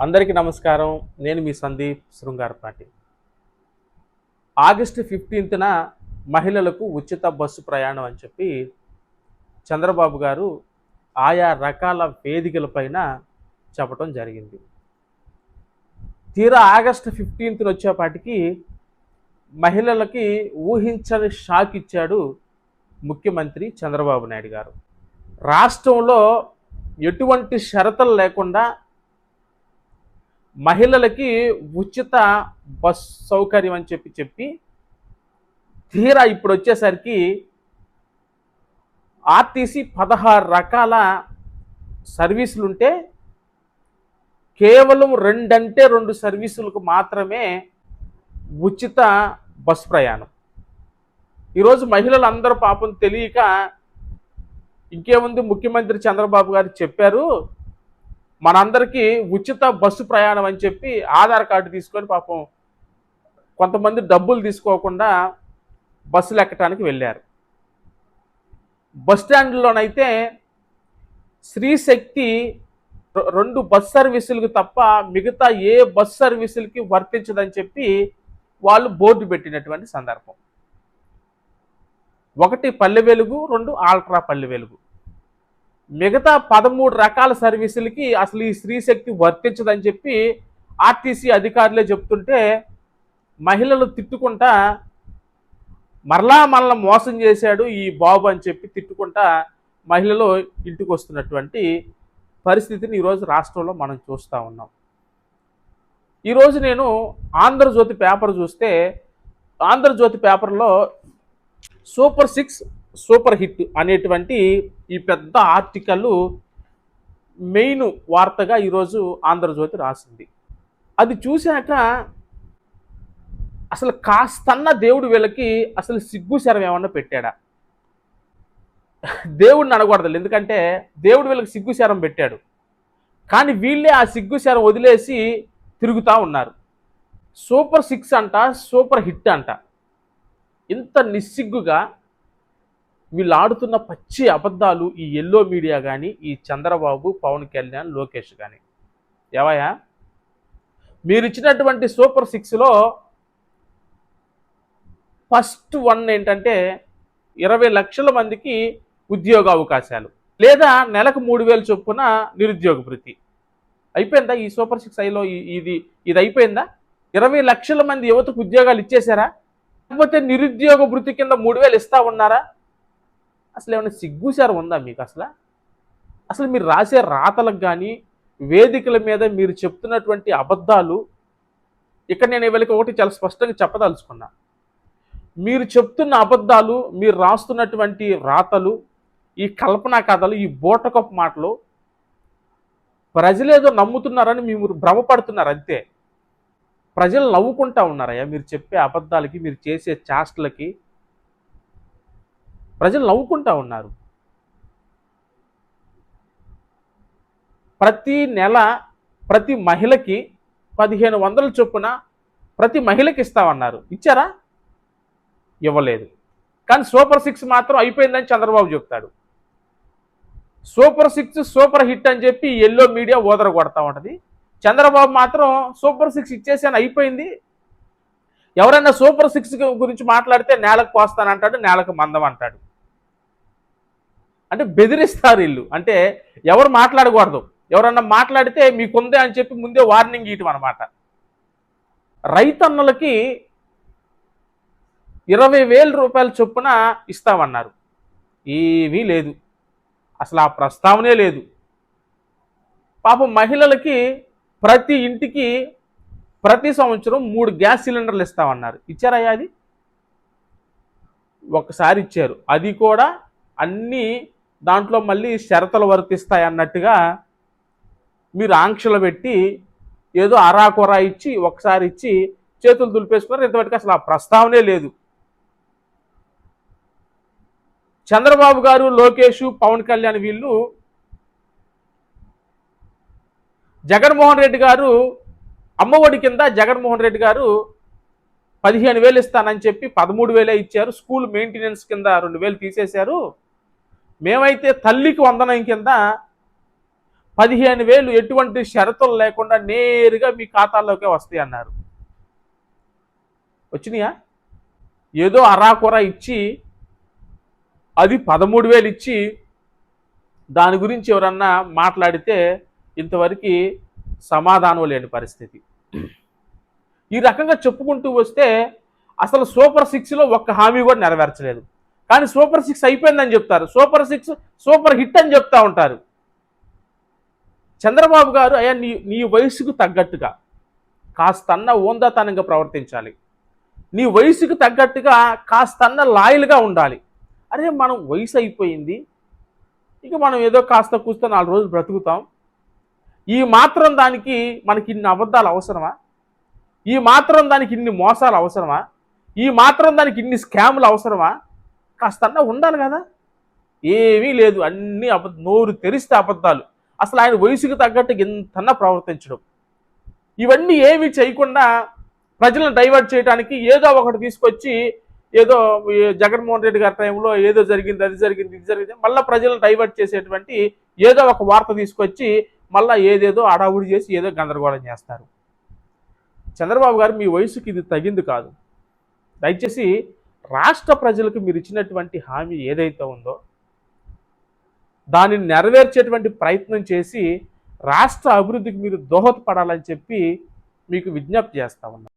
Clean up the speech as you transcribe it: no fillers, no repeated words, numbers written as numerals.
అందరికీ నమస్కారం. నేను మీ సందీప్ శృంగారపాటి. ఆగస్టు 15న మహిళలకు ఉచిత బస్సు ప్రయాణం అని చెప్పి చంద్రబాబు గారు ఆయా రకాల వేదికలపైన చెప్పడం జరిగింది. తీరా ఆగస్టు 15న వచ్చేపాటికి మహిళలకి ఊహించని షాక్ ఇచ్చాడు ముఖ్యమంత్రి చంద్రబాబు నాయుడు గారు. రాష్ట్రంలో ఎటువంటి షరతులు లేకుండా మహిళలకి ఉచిత బస్ సౌకర్యం అని చెప్పి తీరా ఇప్పుడు వచ్చేసరికి ఆర్టీసీ 16 రకాల సర్వీసులుంటే కేవలం 2 సర్వీసులకు మాత్రమే ఉచిత బస్ ప్రయాణం. ఈరోజు మహిళలందరూ పాపం తెలియక ఇంకేముంది, ముఖ్యమంత్రి చంద్రబాబు గారు చెప్పారు మనందరికీ ఉచిత బస్సు ప్రయాణం అని చెప్పి ఆధార్ కార్డు తీసుకొని పాపం కొంతమంది డబ్బులు తీసుకోకుండా బస్సులు ఎక్కడానికి వెళ్ళారు. బస్ స్టాండ్లోనైతే శ్రీశక్తి 2 బస్ సర్వీసులకు తప్ప మిగతా ఏ బస్ సర్వీసులకి వర్తించదని చెప్పి వాళ్ళు బోర్డు పెట్టినటువంటి సందర్భం. 1 పల్లె వెలుగు, 2 ఆల్ట్రా పల్లె వెలుగు. మిగతా 13 రకాల సర్వీసులకి అసలు ఈ స్త్రీశక్తి వర్తించదని చెప్పి ఆర్టీసీ అధికారులే చెప్తుంటే మహిళలు తిట్టుకుంటా మనల్ని మోసం చేశాడు ఈ బాబు అని చెప్పి తిట్టుకుంటా మహిళలు ఇంటికి వస్తున్నటువంటి పరిస్థితిని ఈరోజు రాష్ట్రంలో మనం చూస్తూ ఉన్నాం. ఈరోజు నేను ఆంధ్రజ్యోతి పేపర్ చూస్తే ఆంధ్రజ్యోతి పేపర్లో సూపర్ 6 సూపర్ హిట్ అనేటువంటి ఈ పెద్ద ఆర్టికల్ మెయిన్ వార్తగా ఈరోజు ఆంధ్రజ్యోతి రాసింది. అది చూశాక అసలు కాస్తన్న దేవుడు వీళ్ళకి అసలు సిగ్గు శరం ఏమన్నా పెట్టాడా? దేవుడిని అనకూడదు, ఎందుకంటే దేవుడు వీళ్ళకి సిగ్గు శరం పెట్టాడు. కానీ వీళ్ళే ఆ సిగ్గు శరం వదిలేసి తిరుగుతూ ఉన్నారు. సూపర్ 6 అంట, సూపర్ హిట్ అంట. ఇంత నిస్సిగ్గుగా వీళ్ళు ఆడుతున్న పచ్చి అబద్ధాలు ఈ ఎల్లో మీడియా కానీ, ఈ చంద్రబాబు, పవన్ కళ్యాణ్, లోకేష్ కానీ. ఏవయ్యా, మీరు ఇచ్చినటువంటి సూపర్ 6లో ఫస్ట్ 1 ఏంటంటే 20 లక్షల మందికి ఉద్యోగ అవకాశాలు, లేదా నెలకు 3,000 చొప్పున నిరుద్యోగ భృతి. అయిపోయిందా ఈ సూపర్ 6లో? ఇది అయిపోయిందా? 20 లక్షల మంది యువతకు ఉద్యోగాలు ఇచ్చేశారా? లేకపోతే నిరుద్యోగ భృతి కింద 3,000 ఇస్తా ఉన్నారా? అసలు ఏమైనా సిగ్గుసారం ఉందా మీకు? అసలు మీరు రాసే రాతలకు కానీ, వేదికల మీద మీరు చెప్తున్నటువంటి అబద్ధాలు, ఇక్కడ నేను వీళ్ళకి ఒకటి చాలా స్పష్టంగా చెప్పదలుచుకున్నా. మీరు చెప్తున్న అబద్ధాలు, మీరు రాస్తున్నటువంటి రాతలు, ఈ కల్పనా కథలు, ఈ బూటకపు మాటలు ప్రజలేదో నమ్ముతున్నారని మీరు భ్రమపడుతున్నారు అంతే. ప్రజలు నవ్వుకుంటా ఉన్నారయ్యా మీరు చెప్పే అబద్ధాలకి, మీరు చేసే చేష్టలకి ప్రజలు నవ్వుకుంటా ఉన్నారు. ప్రతి నెల ప్రతి మహిళకి 1,500 చొప్పున ప్రతి మహిళకి ఇస్తామన్నారు. ఇచ్చారా? ఇవ్వలేదు. కానీ సూపర్ 6 మాత్రం అయిపోయిందని చంద్రబాబు చెప్తాడు. సూపర్ 6 సూపర్ హిట్ అని చెప్పి ఎల్లో మీడియా ఓదర కొడతా ఉంటుంది. చంద్రబాబు మాత్రం సూపర్ 6 ఇచ్చేసాను, అయిపోయింది. ఎవరైనా సూపర్ 6 గురించి మాట్లాడితే నేలకు పోస్తానంటాడు, నేలకు మందం అంటాడు. అంటే బెదిరిస్తారు వీళ్ళు. అంటే ఎవరు మాట్లాడకూడదు, ఎవరన్నా మాట్లాడితే మీకుందే అని చెప్పి ముందే వార్నింగ్ ఇవ్వటం అనమాట. రైతన్నలకి 20,000 రూపాయల చొప్పున ఇస్తామన్నారు. ఏమీ లేదు, అసలు ఆ ప్రస్తావనే లేదు. పాపం మహిళలకి ప్రతి ఇంటికి ప్రతి సంవత్సరం 3 గ్యాస్ సిలిండర్లు ఇస్తామన్నారు. ఇచ్చారయ్యా? అది ఒకసారి ఇచ్చారు, అది కూడా అన్నీ దాంట్లో మళ్ళీ షరతులు వర్తిస్తాయి అన్నట్టుగా మీరు ఆంక్షలు పెట్టి ఏదో అరాకొరా ఇచ్చి ఒకసారి ఇచ్చి చేతులు దులిపేసుకున్నారు. ఇంతవరకు అసలు ఆ ప్రస్తావనే లేదు. చంద్రబాబు గారు, లోకేష్, పవన్ కళ్యాణ్ వీళ్ళు జగన్మోహన్ రెడ్డి గారు అమ్మఒడి కింద జగన్మోహన్ రెడ్డి గారు 15,000 ఇస్తానని చెప్పి 13,000 ఇచ్చారు. స్కూల్ మెయింటెనెన్స్ కింద 2,000 తీసేశారు. మేమైతే తల్లికి వందనం కింద 15,000 ఎటువంటి షరతులు లేకుండా నేరుగా మీ ఖాతాల్లోకే వస్తాయి అన్నారు. వచ్చినాయా? ఏదో అరాకొర ఇచ్చి, అది 13,000 ఇచ్చి దాని గురించి ఎవరన్నా మాట్లాడితే ఇంతవరకు సమాధానం లేని పరిస్థితి. ఈ రకంగా చెప్పుకుంటూ వస్తే అసలు సూపర్ 6లో ఒక్క హామీ కూడా నెరవేర్చలేదు. కానీ సూపర్ 6 అయిపోయిందని చెప్తారు, సూపర్ 6 సూపర్ హిట్ అని చెప్తా ఉంటారు. చంద్రబాబు గారు అయ్యా నీ వయసుకు తగ్గట్టుగా కాస్తన్న ఓందాతనంగా ప్రవర్తించాలి, నీ వయసుకు తగ్గట్టుగా కాస్తన్న లాయల్గా ఉండాలి. అరే మనం వయసు అయిపోయింది, ఇక మనం ఏదో కాస్త కూస్త 4 రోజులు బ్రతుకుతాం, ఈ మాత్రం దానికి మనకి ఇన్ని అబద్ధాలు అవసరమా, ఈ మాత్రం దానికి ఇన్ని మోసాలు అవసరమా, ఈ మాత్రం దానికి ఇన్ని స్కాములు అవసరమా, కాస్తన్నా ఉండాలి కదా. ఏమీ లేదు, అన్నీ నోరు తెరిస్తే అబద్ధాలు. అసలు ఆయన వయసుకు తగ్గట్టు ఎంతన్నా ప్రవర్తించడం, ఇవన్నీ ఏమీ చేయకుండా ప్రజలను డైవర్ట్ చేయడానికి ఏదో ఒకటి తీసుకొచ్చి, ఏదో జగన్మోహన్ రెడ్డి గారి టైంలో ఏదో జరిగింది, అది జరిగింది, ఇది జరిగింది, మళ్ళీ ప్రజలను డైవర్ట్ చేసేటువంటి ఏదో ఒక వార్త తీసుకొచ్చి మళ్ళీ ఏదేదో అడావుడి చేసి ఏదో గందరగోళం చేస్తారు. చంద్రబాబు గారు మీ వయసుకి ఇది తగింది కాదు. దయచేసి రాష్ట్ర ప్రజలకు మీరు ఇచ్చినటువంటి హామీ ఏదైతే ఉందో దానిని నెరవేర్చేటువంటి ప్రయత్నం చేసి రాష్ట్ర అభివృద్ధికి మీరు దోహదపడాలని చెప్పి మీకు విజ్ఞప్తి చేస్తా ఉన్నాను.